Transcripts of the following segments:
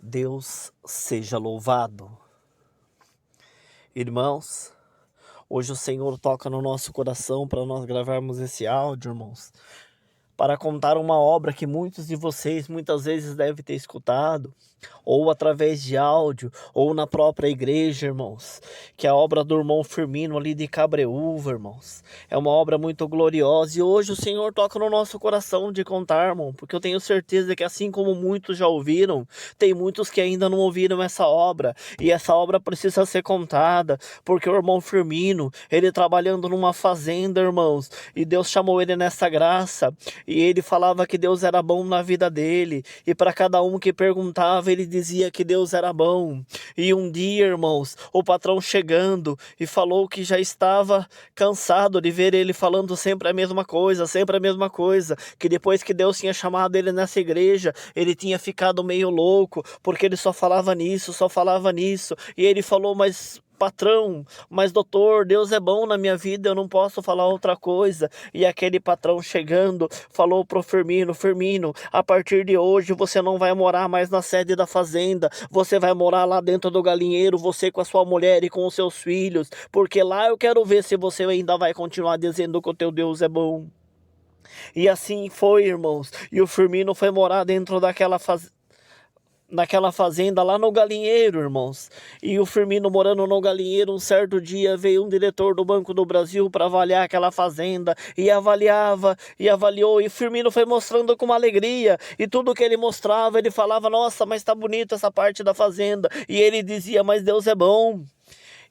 Deus seja louvado. Irmãos, hoje o Senhor toca no nosso coração para nós gravarmos esse áudio, irmãos, para contar uma obra que muitos de vocês muitas vezes devem ter escutado, ou através de áudio, ou na própria igreja, irmãos, que é a obra do irmão Firmino ali de Cabreúva, irmãos. É uma obra muito gloriosa e hoje o Senhor toca no nosso coração de contar, irmão, porque eu tenho certeza que assim como muitos já ouviram, tem muitos que ainda não ouviram essa obra, e essa obra precisa ser contada, porque o irmão Firmino, ele trabalhando numa fazenda, irmãos, e Deus chamou ele nessa graça, e ele falava que Deus era bom na vida dele, e para cada um que perguntava, ele dizia que Deus era bom. E um dia, irmãos, o patrão chegando e falou que já estava cansado de ver ele falando sempre a mesma coisa, que depois que Deus tinha chamado ele nessa igreja, ele tinha ficado meio louco, porque ele só falava nisso, e ele falou, mas patrão, mas doutor, Deus é bom na minha vida, eu não posso falar outra coisa. E aquele patrão chegando, falou pro Firmino, a partir de hoje você não vai morar mais na sede da fazenda, você vai morar lá dentro do galinheiro, você com a sua mulher e com os seus filhos, porque lá eu quero ver se você ainda vai continuar dizendo que o teu Deus é bom. E assim foi, irmãos, e o Firmino foi morar dentro naquela fazenda lá no galinheiro, irmãos. E o Firmino morando no galinheiro, um certo dia veio um diretor do Banco do Brasil para avaliar aquela fazenda, e avaliava, e avaliou, e o Firmino foi mostrando com uma alegria, e tudo que ele mostrava, ele falava, nossa, mas tá bonito essa parte da fazenda, e ele dizia, mas Deus é bom.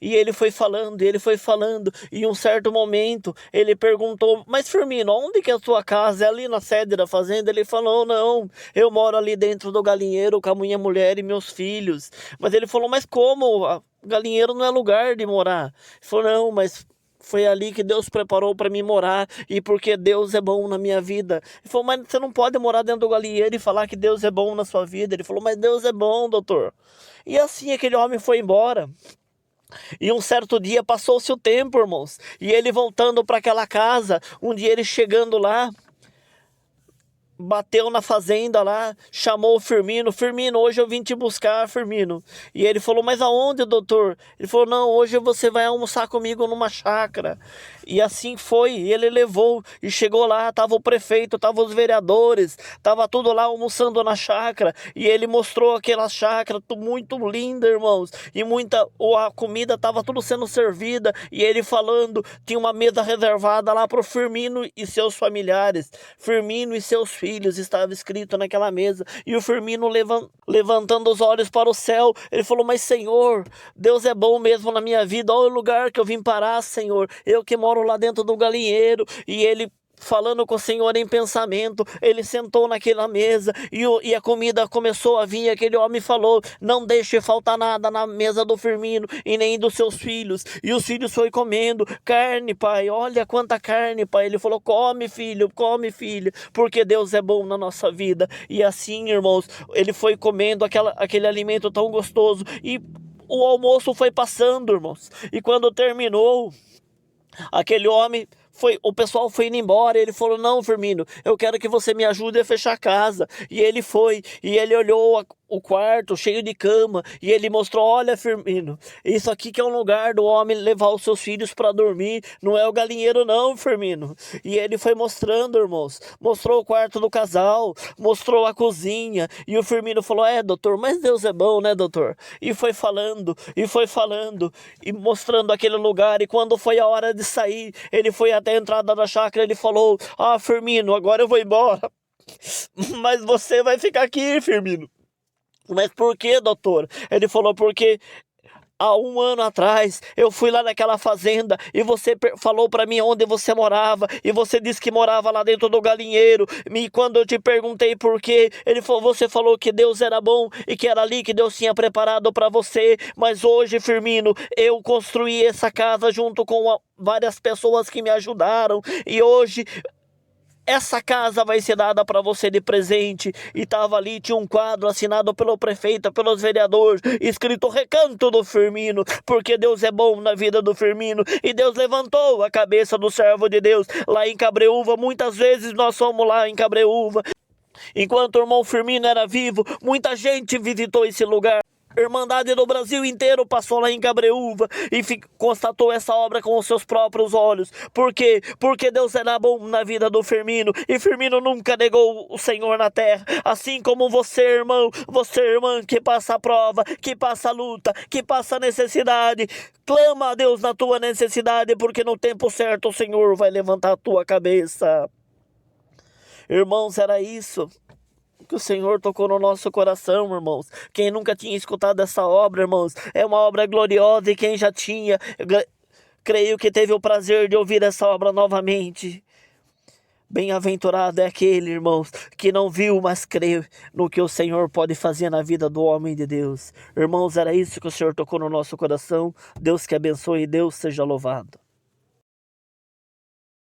E ele foi falando, e em um certo momento ele perguntou, mas Firmino, onde que é a sua casa? É ali na sede da fazenda? Ele falou, não, eu moro ali dentro do galinheiro com a minha mulher e meus filhos. Mas ele falou, mas como? O galinheiro não é lugar de morar. Ele falou, não, mas foi ali que Deus preparou para mim morar, e porque Deus é bom na minha vida. Ele falou, mas você não pode morar dentro do galinheiro e falar que Deus é bom na sua vida. Ele falou, mas Deus é bom, doutor. E assim aquele homem foi embora. E um certo dia passou-se o tempo, irmãos, e ele voltando para aquela casa, um dia ele chegando lá, bateu na fazenda lá, chamou o Firmino, hoje eu vim te buscar, Firmino. E ele falou, mas aonde, doutor? Ele falou, não, hoje você vai almoçar comigo numa chácara. E assim foi, e ele levou, e chegou lá, tava o prefeito, tava os vereadores, tava tudo lá almoçando na chácara, e ele mostrou aquela chácara muito linda, irmãos, e a comida tava tudo sendo servida, e ele falando, tinha uma mesa reservada lá pro Firmino e seus familiares, Firmino e seus filhos, estava escrito naquela mesa, e o Firmino levantando os olhos para o céu, ele falou, mas Senhor, Deus é bom mesmo na minha vida, olha o lugar que eu vim parar, Senhor, eu que moro lá dentro do galinheiro. E ele falando com o Senhor em pensamento, ele sentou naquela mesa e a comida começou a vir. Aquele homem falou, não deixe faltar nada na mesa do Firmino e nem dos seus filhos. E os filhos foi comendo carne, pai, olha quanta carne, pai. Ele falou, come filho, porque Deus é bom na nossa vida. E assim, irmãos, ele foi comendo aquele alimento tão gostoso, e o almoço foi passando, irmãos, e quando terminou, aquele homem o pessoal foi indo embora. Ele falou, não, Firmino, eu quero que você me ajude a fechar a casa. E ele foi, e ele olhou o quarto cheio de cama, e ele mostrou, olha, Firmino, isso aqui que é um lugar do homem levar os seus filhos para dormir, não é o galinheiro não, Firmino. E ele foi mostrando, irmãos, mostrou o quarto do casal, mostrou a cozinha, e o Firmino falou, doutor, mas Deus é bom, né, doutor? E foi falando, e mostrando aquele lugar, e quando foi a hora de sair, ele foi até a entrada da chácara, ele falou, Firmino, agora eu vou embora, mas você vai ficar aqui, Firmino. Mas por que, doutor? Ele falou, porque há 1 ano atrás eu fui lá naquela fazenda e você falou para mim onde você morava, e você disse que morava lá dentro do galinheiro, e quando eu te perguntei por quê, você falou que Deus era bom e que era ali que Deus tinha preparado para você. Mas hoje, Firmino, eu construí essa casa junto com várias pessoas que me ajudaram, e hoje essa casa vai ser dada para você de presente. E tava ali, tinha um quadro assinado pelo prefeito, pelos vereadores, escrito Recanto do Firmino, porque Deus é bom na vida do Firmino. E Deus levantou a cabeça do servo de Deus lá em Cabreúva. Muitas vezes nós fomos lá em Cabreúva Enquanto o irmão Firmino era vivo, muita gente visitou esse lugar. Irmandade do Brasil inteiro passou lá em Cabreúva e constatou essa obra com os seus próprios olhos. Por quê? Porque Deus era bom na vida do Firmino, e Firmino nunca negou o Senhor na terra. Assim como você, irmão, você, irmã, que passa a prova, que passa a luta, que passa a necessidade, clama a Deus na tua necessidade, porque no tempo certo o Senhor vai levantar a tua cabeça. Irmãos, era isso que o Senhor tocou no nosso coração, irmãos. Quem nunca tinha escutado essa obra, irmãos, é uma obra gloriosa, e quem já tinha, creio que teve o prazer de ouvir essa obra novamente. Bem-aventurado é aquele, irmãos, que não viu, mas crê no que o Senhor pode fazer na vida do homem de Deus. Irmãos, era isso que o Senhor tocou no nosso coração. Deus que abençoe, Deus seja louvado.